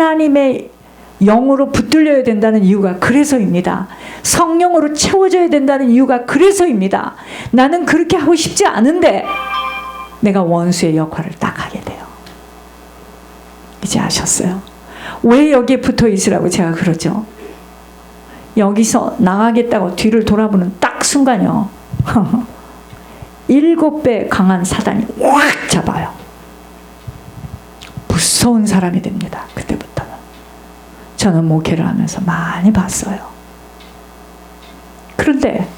하나님의 영으로 붙들려야 된다는 이유가 그래서입니다. 성령으로 채워져야 된다는 이유가 그래서입니다. 나는 그렇게 하고 싶지 않은데 내가 원수의 역할을 딱 하게 돼요. 이제 아셨어요? 왜 여기에 붙어 있으라고 제가 그러죠? 여기서 나가겠다고 뒤를 돌아보는 딱 순간요 7배 강한 사단이 확 잡아요. 무서운 사람이 됩니다. 그때부터는. 저는 목회를 하면서 많이 봤어요. 그런데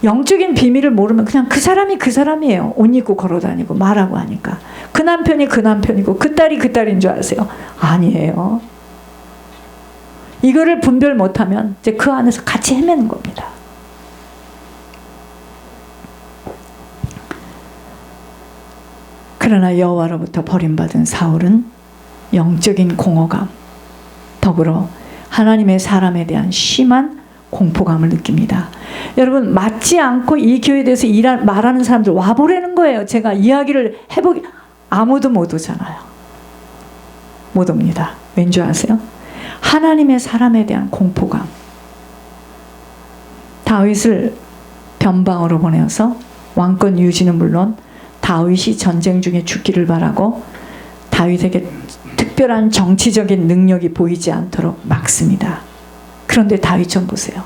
영적인 비밀을 모르면 그냥 그 사람이 그 사람이에요. 옷 입고 걸어다니고 말하고 하니까. 그 남편이 그 남편이고 그 딸이 그 딸인 줄 아세요? 아니에요. 이거를 분별 못하면 이제 그 안에서 같이 헤매는 겁니다. 그러나 여호와로부터 버림받은 사울은 영적인 공허감, 더불어 하나님의 사람에 대한 심한 공포감을 느낍니다. 여러분, 맞지 않고 이 교회에 대해서 말하는 사람들 와보라는 거예요. 제가 이야기를 해보기, 아무도 못 오잖아요. 못 옵니다. 왠지 아세요? 하나님의 사람에 대한 공포감. 다윗을 변방으로 보내어서 왕권 유지는 물론 다윗이 전쟁 중에 죽기를 바라고 다윗에게 특별한 정치적인 능력이 보이지 않도록 막습니다. 그런데 다윗 좀 보세요.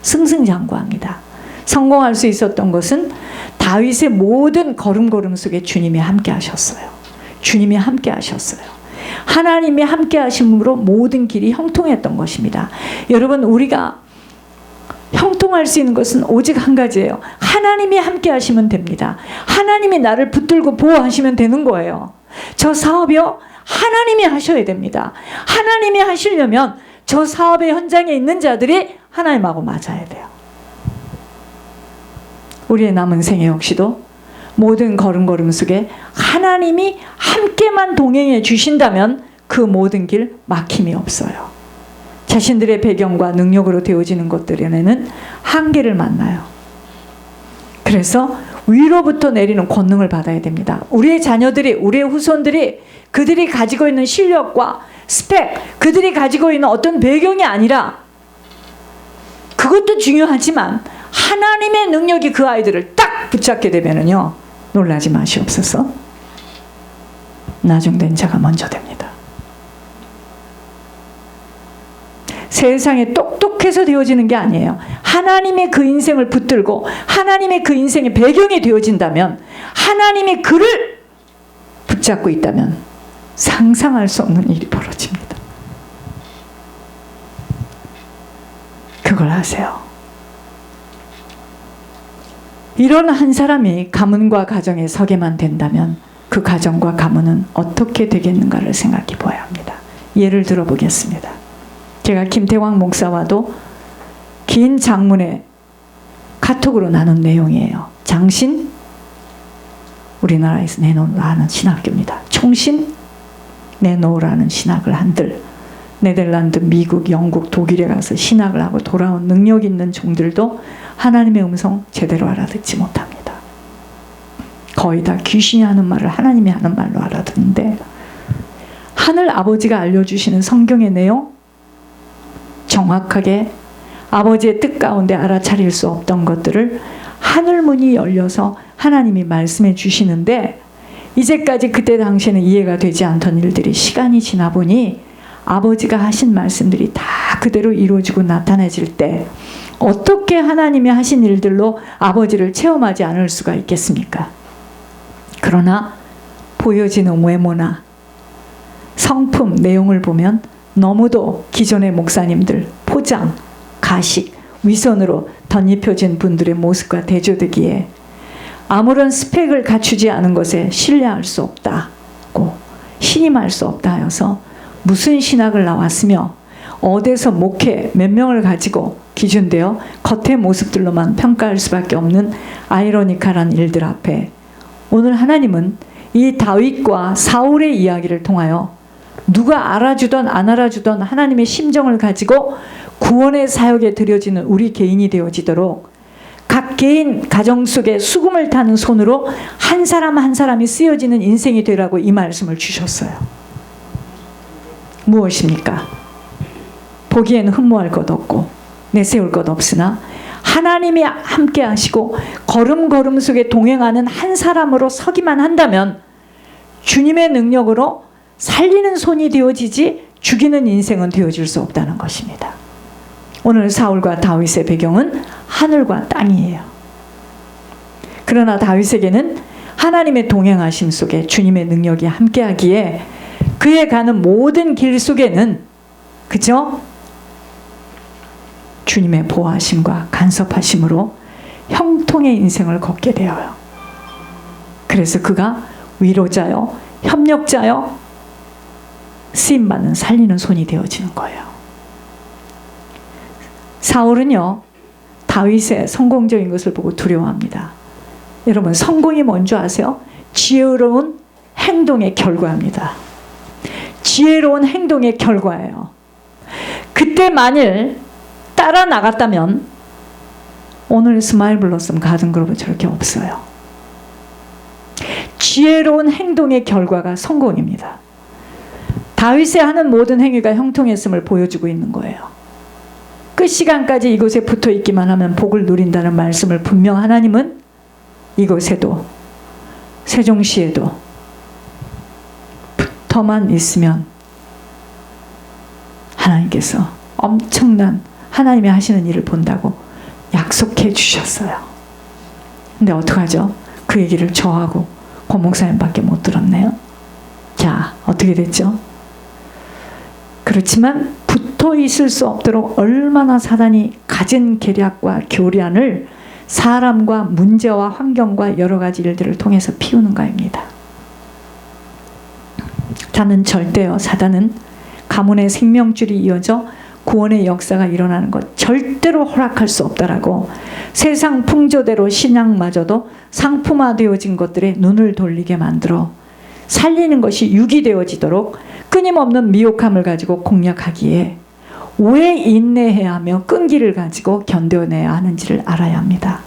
승승장구합니다. 성공할 수 있었던 것은 다윗의 모든 걸음걸음 속에 주님이 함께 하셨어요. 주님이 함께 하셨어요. 하나님이 함께 하심으로 모든 길이 형통했던 것입니다. 여러분, 우리가 형통할 수 있는 것은 오직 한 가지예요. 하나님이 함께 하시면 됩니다. 하나님이 나를 붙들고 보호하시면 되는 거예요. 저 사업이요, 하나님이 하셔야 됩니다. 하나님이 하시려면 저 사업의 현장에 있는 자들이 하나님하고 맞아야 돼요. 우리의 남은 생애 역시도 모든 걸음걸음 속에 하나님이 함께만 동행해 주신다면 그 모든 길 막힘이 없어요. 자신들의 배경과 능력으로 되어지는 것들에는 한계를 만나요. 그래서 위로부터 내리는 권능을 받아야 됩니다. 우리의 자녀들이, 우리의 후손들이 그들이 가지고 있는 실력과 스펙, 그들이 가지고 있는 어떤 배경이 아니라, 그것도 중요하지만 하나님의 능력이 그 아이들을 딱 붙잡게 되면은요, 놀라지 마시옵소서. 나중된 자가 먼저 됩니다. 세상에 똑똑해서 되어지는 게 아니에요. 하나님의 그 인생을 붙들고 하나님의 그 인생의 배경이 되어진다면, 하나님이 그를 붙잡고 있다면 상상할 수 없는 일이 벌어집니다. 그걸 아세요. 이런 한 사람이 가문과 가정에 서게만 된다면 그 가정과 가문은 어떻게 되겠는가를 생각해 보아야 합니다. 예를 들어 보겠습니다. 제가 김태광 목사와도 긴 장문의 카톡으로 나눈 내용이에요. 장신, 우리나라에서 내놓으라는 신학교입니다. 총신, 내놓으라는 신학을 한들, 네덜란드, 미국, 영국, 독일에 가서 신학을 하고 돌아온 능력 있는 종들도 하나님의 음성 제대로 알아듣지 못합니다. 거의 다 귀신이 하는 말을 하나님이 하는 말로 알아듣는데, 하늘 아버지가 알려주시는 성경의 내용, 정확하게 아버지의 뜻 가운데 알아차릴 수 없던 것들을 하늘문이 열려서 하나님이 말씀해 주시는데, 이제까지 그때 당시에는 이해가 되지 않던 일들이 시간이 지나 보니 아버지가 하신 말씀들이 다 그대로 이루어지고 나타내질 때 어떻게 하나님이 하신 일들로 아버지를 체험하지 않을 수가 있겠습니까? 그러나 보여지는 외모나 성품, 내용을 보면 너무도 기존의 목사님들 포장, 가식, 위선으로 덧입혀진 분들의 모습과 대조되기에 아무런 스펙을 갖추지 않은 것에 신뢰할 수 없다고, 신임할 수 없다 하여서 무슨 신학을 나왔으며 어디서 목회 몇 명을 가지고 기준되어 겉의 모습들로만 평가할 수밖에 없는 아이러니컬한 일들 앞에 오늘 하나님은 이 다윗과 사울의 이야기를 통하여 누가 알아주던 안 알아주던 하나님의 심정을 가지고 구원의 사역에 드려지는 우리 개인이 되어지도록 각 개인 가정 속에 수금을 타는 손으로 한 사람 한 사람이 쓰여지는 인생이 되라고 이 말씀을 주셨어요. 무엇입니까? 보기에는 흠모할 것 없고 내세울 것 없으나 하나님이 함께 하시고 걸음걸음 속에 동행하는 한 사람으로 서기만 한다면 주님의 능력으로 살리는 손이 되어지지 죽이는 인생은 되어질 수 없다는 것입니다. 오늘 사울과 다윗의 배경은 하늘과 땅이에요. 그러나 다윗에게는 하나님의 동행하심 속에 주님의 능력이 함께하기에 그의 가는 모든 길 속에는 그죠? 주님의 보호하심과 간섭하심으로 형통의 인생을 걷게 되어요. 그래서 그가 위로자요, 협력자요, 쓰임받는 살리는 손이 되어지는 거예요. 사울은요, 다윗의 성공적인 것을 보고 두려워합니다. 여러분, 성공이 뭔지 아세요? 지혜로운 행동의 결과입니다. 지혜로운 행동의 결과예요. 그때 만일 따라 나갔다면 오늘 스마일 블러썸 가든 그룹은 저렇게 없어요. 지혜로운 행동의 결과가 성공입니다. 다윗의 하는 모든 행위가 형통했음을 보여주고 있는 거예요. 끝 시간까지 이곳에 붙어 있기만 하면 복을 누린다는 말씀을 분명 하나님은 이곳에도 세종시에도 붙어만 있으면 하나님께서 엄청난 하나님이 하시는 일을 본다고 약속해 주셨어요. 근데 어떡하죠? 그 얘기를 저하고 고 목사님밖에 못 들었네요. 자, 어떻게 됐죠? 그렇지만 붙어 있을 수 없도록 얼마나 사단이 갖은 계략과 교란을 사람과 문제와 환경과 여러 가지 일들을 통해서 피우는가입니다. 나는 절대요, 사단은 가문의 생명줄이 이어져 구원의 역사가 일어나는 것 절대로 허락할 수 없다라고 세상 풍조대로 신앙마저도 상품화되어진 것들에 눈을 돌리게 만들어 살리는 것이 유기되어지도록 끊임없는 미혹함을 가지고 공략하기에 왜 인내해야 하며 끈기를 가지고 견뎌내야 하는지를 알아야 합니다.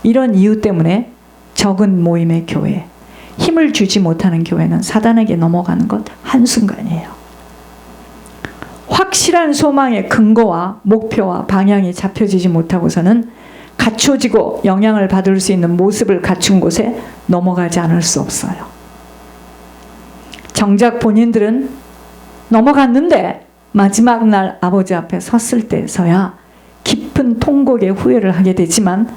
이런 이유 때문에 적은 모임의 교회, 힘을 주지 못하는 교회는 사단에게 넘어가는 것 한순간이에요. 확실한 소망의 근거와 목표와 방향이 잡혀지지 못하고서는 갖춰지고 영향을 받을 수 있는 모습을 갖춘 곳에 넘어가지 않을 수 없어요. 정작 본인들은 넘어갔는데 마지막 날 아버지 앞에 섰을 때서야 깊은 통곡의 후회를 하게 되지만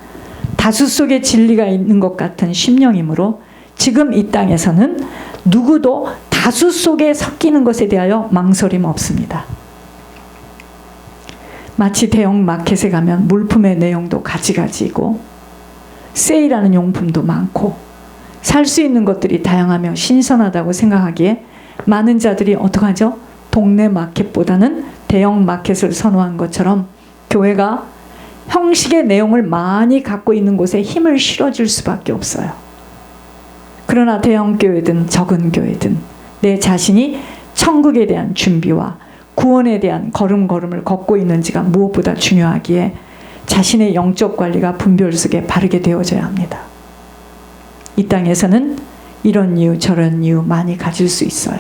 다수 속에 진리가 있는 것 같은 심령이므로 지금 이 땅에서는 누구도 다수 속에 섞이는 것에 대하여 망설임 없습니다. 마치 대형 마켓에 가면 물품의 내용도 가지가지고 세일하는 용품도 많고 살 수 있는 것들이 다양하며 신선하다고 생각하기에 많은 자들이 어떡하죠? 동네 마켓보다는 대형 마켓을 선호한 것처럼 교회가 형식의 내용을 많이 갖고 있는 곳에 힘을 실어줄 수밖에 없어요. 그러나 대형 교회든 적은 교회든 내 자신이 천국에 대한 준비와 구원에 대한 걸음걸음을 걷고 있는지가 무엇보다 중요하기에 자신의 영적 관리가 분별 속에 바르게 되어져야 합니다. 이 땅에서는 이런 이유 저런 이유 많이 가질 수 있어요.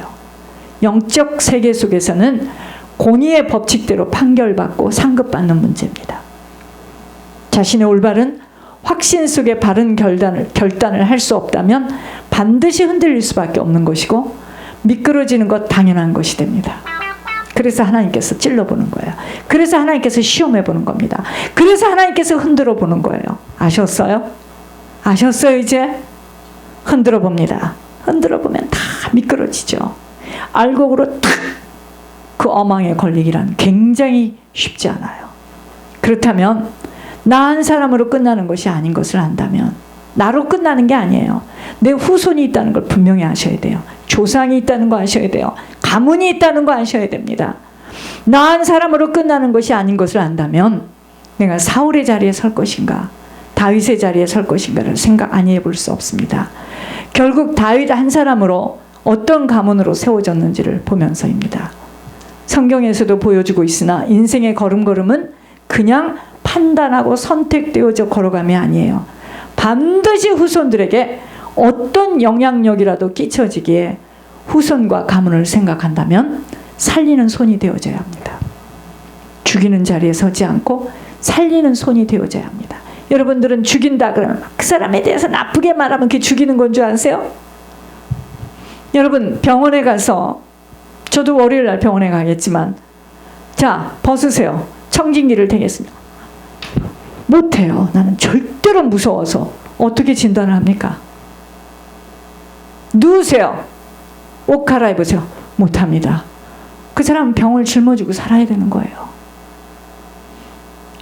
영적 세계 속에서는 공의의 법칙대로 판결받고 상급받는 문제입니다. 자신의 올바른 확신 속에 바른 결단을 할 수 없다면 반드시 흔들릴 수밖에 없는 것이고 미끄러지는 것 당연한 것이 됩니다. 그래서 하나님께서 찔러보는 거예요. 그래서 하나님께서 시험해보는 겁니다. 그래서 하나님께서 흔들어 보는 거예요. 아셨어요? 아셨어요 이제? 흔들어 봅니다. 흔들어 보면 다 미끄러지죠. 알곡으로 탁 그 어망에 걸리기란 굉장히 쉽지 않아요. 그렇다면 나 한 사람으로 끝나는 것이 아닌 것을 안다면 나로 끝나는 게 아니에요. 내 후손이 있다는 걸 분명히 아셔야 돼요. 조상이 있다는 거 아셔야 돼요. 가문이 있다는 거 아셔야 됩니다. 나 한 사람으로 끝나는 것이 아닌 것을 안다면 내가 사울의 자리에 설 것인가 다윗의 자리에 설 것인가를 생각 안 해볼 수 없습니다. 결국 다윗 한 사람으로 어떤 가문으로 세워졌는지를 보면서입니다. 성경에서도 보여주고 있으나 인생의 걸음걸음은 그냥 판단하고 선택되어져 걸어감이 아니에요. 반드시 후손들에게 어떤 영향력이라도 끼쳐지기에 후손과 가문을 생각한다면 살리는 손이 되어져야 합니다. 죽이는 자리에 서지 않고 살리는 손이 되어져야 합니다. 여러분들은 죽인다 그러면 그 사람에 대해서 나쁘게 말하면 그게 죽이는 건 줄 아세요? 여러분 병원에 가서, 저도 월요일 날 병원에 가겠지만, 자 벗으세요. 청진기를 대겠습니다. 못해요. 나는 절대로 무서워서. 어떻게 진단을 합니까? 누우세요. 옷 갈아입으세요. 못합니다. 그 사람은 병을 짊어지고 살아야 되는 거예요.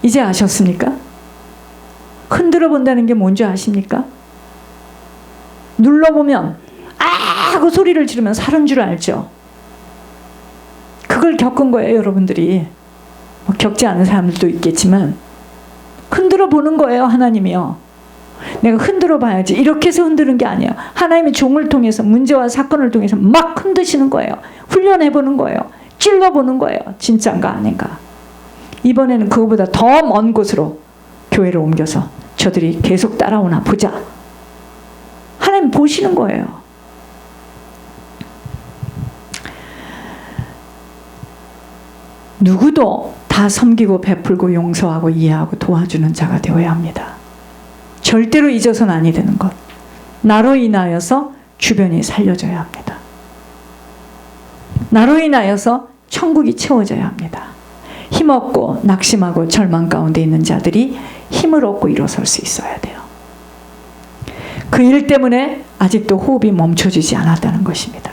이제 아셨습니까? 흔들어 본다는 게 뭔지 아십니까? 눌러보면 아 하고 소리를 지르면 사는 줄 알죠. 그걸 겪은 거예요. 여러분들이 뭐 겪지 않은 사람들도 있겠지만 흔들어 보는 거예요. 하나님이요. 내가 흔들어 봐야지. 이렇게 해서 흔드는 게 아니에요. 하나님의 종을 통해서, 문제와 사건을 통해서 막 흔드시는 거예요. 훈련해 보는 거예요. 찔러 보는 거예요. 진짜인가 아닌가. 이번에는 그거보다 더 먼 곳으로 교회를 옮겨서 저들이 계속 따라오나 보자. 하나님 보시는 거예요. 누구도 다 섬기고 베풀고 용서하고 이해하고 도와주는 자가 되어야 합니다. 절대로 잊어서는 아니 되는 것. 나로 인하여서 주변이 살려져야 합니다. 나로 인하여서 천국이 채워져야 합니다. 힘없고 낙심하고 절망 가운데 있는 자들이 힘을 얻고 일어설 수 있어야 돼요. 그 일 때문에 아직도 호흡이 멈춰지지 않았다는 것입니다.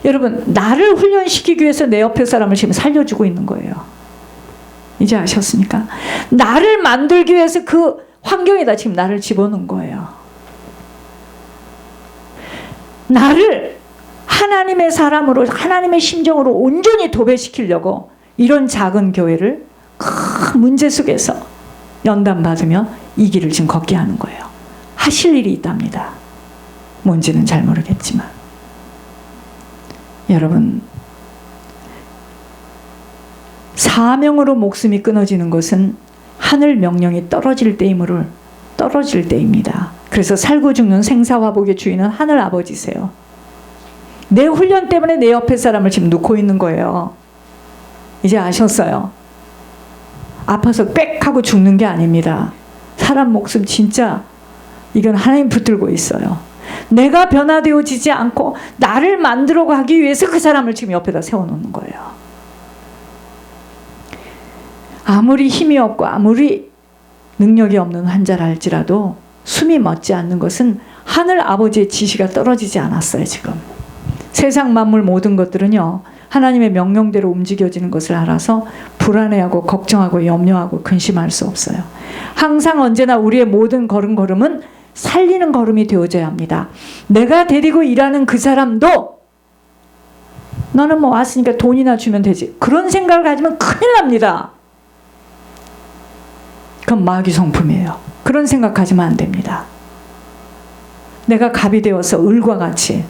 여러분, 나를 훈련시키기 위해서 내 옆에 사람을 지금 살려주고 있는 거예요. 이제 아셨습니까? 나를 만들기 위해서 그 환경에다 지금 나를 집어넣은 거예요. 나를 하나님의 사람으로, 하나님의 심정으로 온전히 도배시키려고 이런 작은 교회를 큰 문제 속에서 연단받으며 이 길을 지금 걷게 하는 거예요. 하실 일이 있답니다. 뭔지는 잘 모르겠지만. 여러분, 사명으로 목숨이 끊어지는 것은 하늘 명령이 떨어질 때입니다. 그래서 살고 죽는 생사화복의 주인은 하늘 아버지세요. 내 훈련 때문에 내 옆에 사람을 지금 놓고 있는 거예요. 이제 아셨어요? 아파서 빽 하고 죽는 게 아닙니다. 사람 목숨 진짜 이건 하나님 붙들고 있어요. 내가 변화되어지지 않고 나를 만들어 가기 위해서 그 사람을 지금 옆에다 세워놓는 거예요. 아무리 힘이 없고 아무리 능력이 없는 환자라 할지라도 숨이 멎지 않는 것은 하늘 아버지의 지시가 떨어지지 않았어요. 지금 세상 만물 모든 것들은요, 하나님의 명령대로 움직여지는 것을 알아서 불안해하고 걱정하고 염려하고 근심할 수 없어요. 항상 언제나 우리의 모든 걸음걸음은 살리는 걸음이 되어져야 합니다. 내가 데리고 일하는 그 사람도 너는 뭐 왔으니까 돈이나 주면 되지, 그런 생각을 가지면 큰일 납니다. 그건 마귀 성품이에요. 그런 생각 가지면 안 됩니다. 내가 갑이 되어서 을과 같이,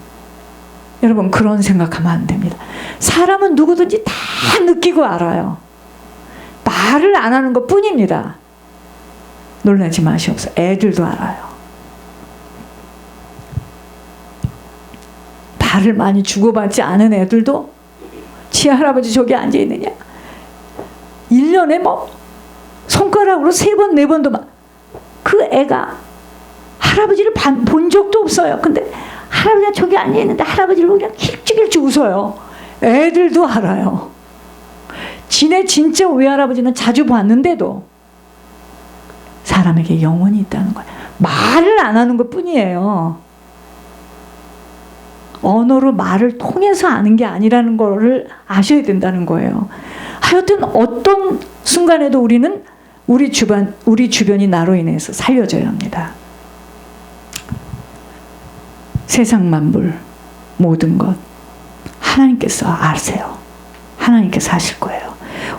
여러분 그런 생각하면 안 됩니다. 사람은 누구든지 다 느끼고 알아요. 말을 안 하는 것 뿐입니다. 놀라지 마시옵소서. 애들도 알아요. 말을 많이 주고받지 않은 애들도 지할아버지 저기 앉아있느냐, 1년에 뭐 손가락으로 3번 4번도 막, 그 애가 할아버지를 본 적도 없어요. 근데 할아버지가 저기 앉아있는데 할아버지를 보고 그냥 힐쭉힐쭉 웃어요. 애들도 알아요. 지네 진짜 외할아버지는 자주 봤는데도 사람에게 영혼이 있다는 거예요. 말을 안 하는 것 뿐이에요. 언어로 말을 통해서 아는 게 아니라는 거를 아셔야 된다는 거예요. 하여튼 어떤 순간에도 우리는 우리 주변이 나로 인해서 살려져야 합니다. 세상 만물 모든 것 하나님께서 아세요. 하나님께서 하실 거예요.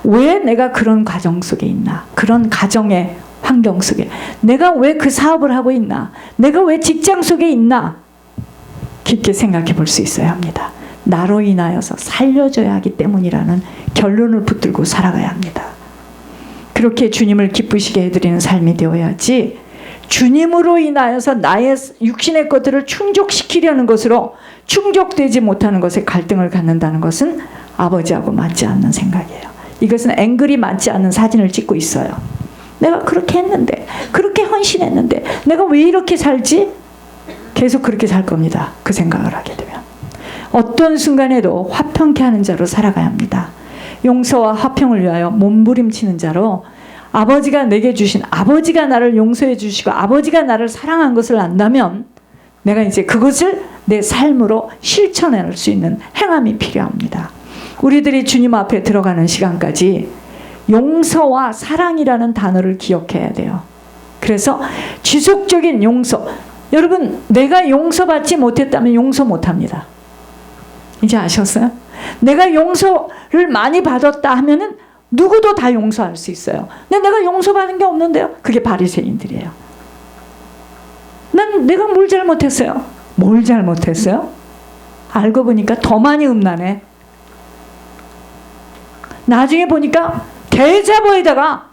왜 내가 그런 가정 속에 있나, 그런 가정의 환경 속에 내가 왜 그 사업을 하고 있나, 내가 왜 직장 속에 있나, 깊게 생각해 볼 수 있어야 합니다. 나로 인하여서 살려져야 하기 때문이라는 결론을 붙들고 살아가야 합니다. 그렇게 주님을 기쁘시게 해드리는 삶이 되어야지, 주님으로 인하여서 나의 육신의 것들을 충족시키려는 것으로 충족되지 못하는 것에 갈등을 갖는다는 것은 아버지하고 맞지 않는 생각이에요. 이것은 앵글이 맞지 않는 사진을 찍고 있어요. 내가 그렇게 했는데, 그렇게 헌신했는데 내가 왜 이렇게 살지? 계속 그렇게 살 겁니다. 그 생각을 하게 되면. 어떤 순간에도 화평케 하는 자로 살아가야 합니다. 용서와 화평을 위하여 몸부림치는 자로 아버지가 내게 주신, 아버지가 나를 용서해 주시고 아버지가 나를 사랑한 것을 안다면 내가 이제 그것을 내 삶으로 실천할 수 있는 행함이 필요합니다. 우리들이 주님 앞에 들어가는 시간까지 용서와 사랑이라는 단어를 기억해야 돼요. 그래서 지속적인 용서. 여러분, 내가 용서받지 못했다면 용서 못합니다. 이제 아셨어요? 내가 용서를 많이 받았다 하면은 누구도 다 용서할 수 있어요. 근데 내가 용서받은 게 없는데요? 그게 바리새인들이에요. 내가 뭘 잘못했어요? 뭘 잘못했어요? 알고 보니까 더 많이 음란해. 나중에 보니까 대자보에다가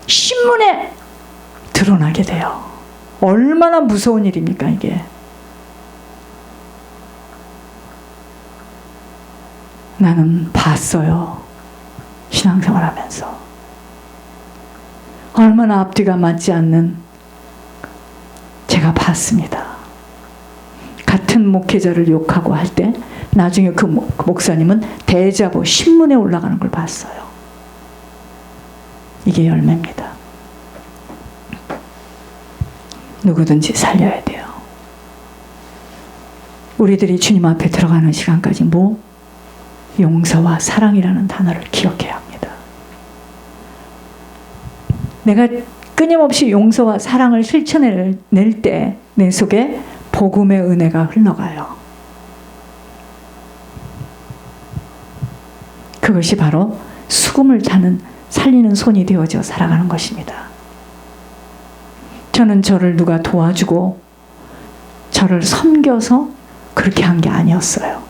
신문에 드러나게 돼요. 얼마나 무서운 일입니까 이게. 나는 봤어요. 신앙생활 하면서. 얼마나 앞뒤가 맞지 않는, 제가 봤습니다. 같은 목회자를 욕하고 할 때 나중에 그 목사님은 대자보 신문에 올라가는 걸 봤어요. 이게 열매입니다. 누구든지 살려야 돼요. 우리들이 주님 앞에 들어가는 시간까지 용서와 사랑이라는 단어를 기억해야 합니다. 내가 끊임없이 용서와 사랑을 실천해낼 때 내 속에 복음의 은혜가 흘러가요. 그것이 바로 수금을 타는 살리는 손이 되어져 살아가는 것입니다. 저는 저를 누가 도와주고 저를 섬겨서 그렇게 한 게 아니었어요.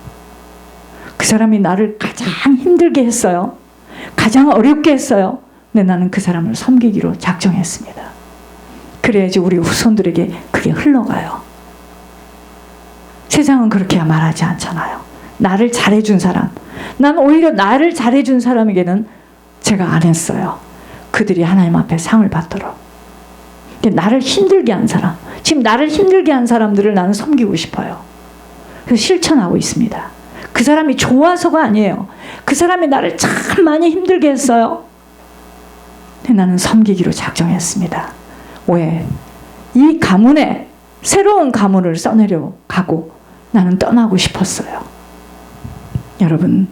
그 사람이 나를 가장 힘들게 했어요. 가장 어렵게 했어요. 근데 나는 그 사람을 섬기기로 작정했습니다. 그래야지 우리 후손들에게 그게 흘러가요. 세상은 그렇게 말하지 않잖아요. 나를 잘해준 사람. 난 오히려 나를 잘해준 사람에게는 제가 안 했어요. 그들이 하나님 앞에 상을 받도록. 나를 힘들게 한 사람. 지금 나를 힘들게 한 사람들을 나는 섬기고 싶어요. 그래서 실천하고 있습니다. 그 사람이 좋아서가 아니에요. 그 사람이 나를 참 많이 힘들게 했어요. 근데 나는 섬기기로 작정했습니다. 왜? 이 가문에 새로운 가문을 써내려 가고 나는 떠나고 싶었어요. 여러분,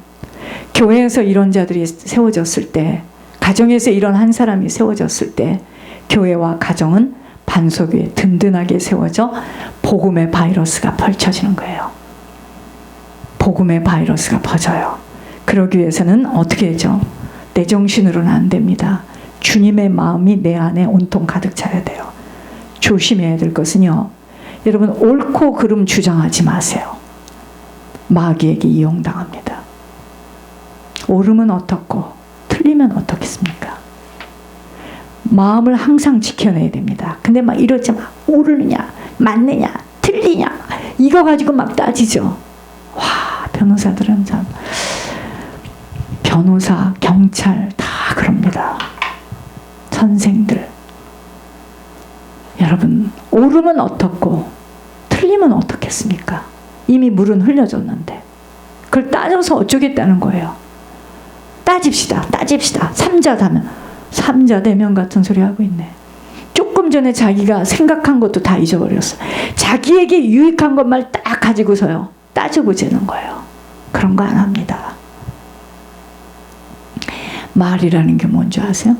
교회에서 이런 자들이 세워졌을 때, 가정에서 이런 한 사람이 세워졌을 때 교회와 가정은 반석 위에 든든하게 세워져 복음의 바이러스가 펼쳐지는 거예요. 복음의 바이러스가 퍼져요. 그러기 위해서는 어떻게 하죠? 내 정신으로는 안 됩니다. 주님의 마음이 내 안에 온통 가득 차야 돼요. 조심해야 될 것은요, 여러분, 옳고 그름 주장하지 마세요. 마귀에게 이용당합니다. 옳으면 어떻고 틀리면 어떻겠습니까? 마음을 항상 지켜내야 됩니다. 근데 막 이러지 마. 옳으냐 맞느냐 틀리냐 이거 가지고 막 따지죠. 와, 변호사들은 참, 변호사, 경찰 다 그럽니다. 선생들. 여러분, 옳으면 어떻고 틀리면 어떻겠습니까? 이미 물은 흘려졌는데 그걸 따져서 어쩌겠다는 거예요. 따집시다. 3자 대면 같은 소리 하고 있네. 조금 전에 자기가 생각한 것도 다 잊어버렸어. 자기에게 유익한 것만 딱 가지고서요 따져보자는 거예요. 그런 거 안 합니다. 말이라는 게 뭔지 아세요?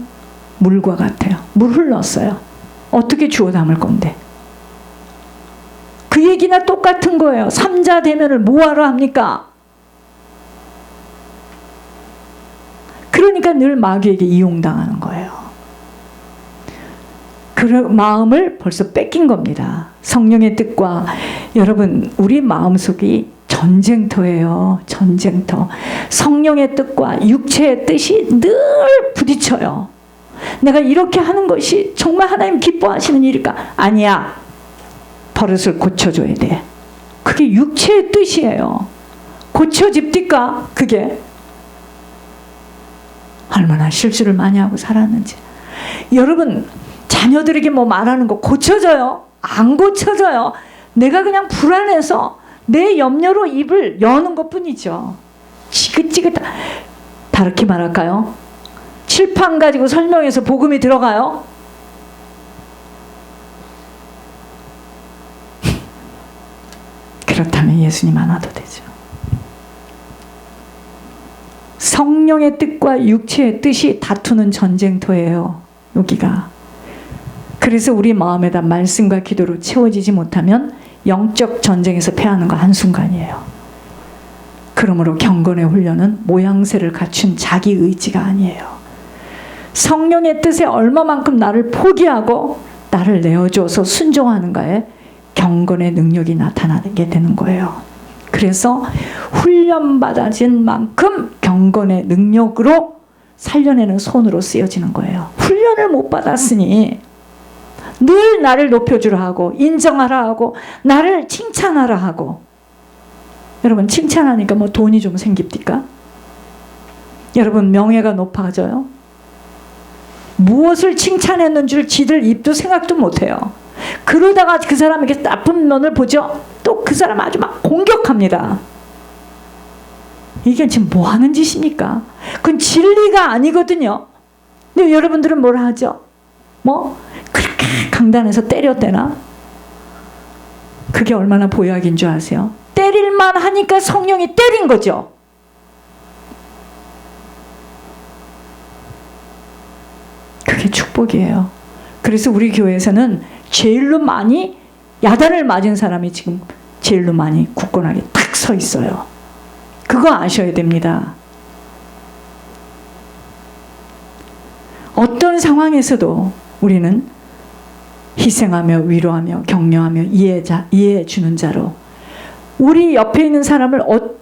물과 같아요. 물 흘렀어요. 어떻게 주워 담을 건데? 그 얘기나 똑같은 거예요. 3자 대면을 뭐하러 합니까? 그러니까 늘 마귀에게 이용당하는 거예요. 그 마음을 벌써 뺏긴 겁니다. 성령의 뜻과, 여러분, 우리 마음속이 전쟁터예요. 전쟁터. 성령의 뜻과 육체의 뜻이 늘 부딪혀요. 내가 이렇게 하는 것이 정말 하나님 기뻐하시는 일일까? 아니야. 버릇을 고쳐줘야 돼. 그게 육체의 뜻이에요. 고쳐집니까? 그게 얼마나 실수를 많이 하고 살았는지. 여러분, 자녀들에게 뭐 말하는 거 고쳐져요? 안 고쳐져요. 내가 그냥 불안해서 내 염려로 입을 여는 것 뿐이죠. 지긋지긋. 다르게 말할까요? 칠판 가지고 설명해서 복음이 들어가요? 그렇다면 예수님 안 와도 되죠. 성령의 뜻과 육체의 뜻이 다투는 전쟁터예요. 여기가. 그래서 우리 마음에다 말씀과 기도로 채워지지 못하면 영적 전쟁에서 패하는 거 한순간이에요. 그러므로 경건의 훈련은 모양새를 갖춘 자기 의지가 아니에요. 성령의 뜻에 얼마만큼 나를 포기하고 나를 내어줘서 순종하는가에 경건의 능력이 나타나게 되는 거예요. 그래서 훈련받아진 만큼 경건의 능력으로 살려내는 손으로 쓰여지는 거예요. 훈련을 못 받았으니 늘 나를 높여주라 하고 인정하라 하고 나를 칭찬하라 하고. 여러분, 칭찬하니까 뭐 돈이 좀 생깁니까? 여러분, 명예가 높아져요? 무엇을 칭찬했는 줄 지들 입도 생각도 못해요. 그러다가 그 사람에게 나쁜 면을 보죠. 또 그 사람 아주 막 공격합니다. 이게 지금 뭐 하는 짓입니까? 그건 진리가 아니거든요. 근데 여러분들은 뭘 하죠? 뭐 그렇게 강단에서 때렸대나? 그게 얼마나 보약인 줄 아세요? 때릴만 하니까 성령이 때린 거죠. 그게 축복이에요. 그래서 우리 교회에서는 제일로 많이 야단을 맞은 사람이 지금 제일로 많이 굳건하게 탁 서 있어요. 그거 아셔야 됩니다. 어떤 상황에서도 우리는 희생하며 위로하며 격려하며 이해해 주는 자로 우리 옆에 있는 사람을 어떤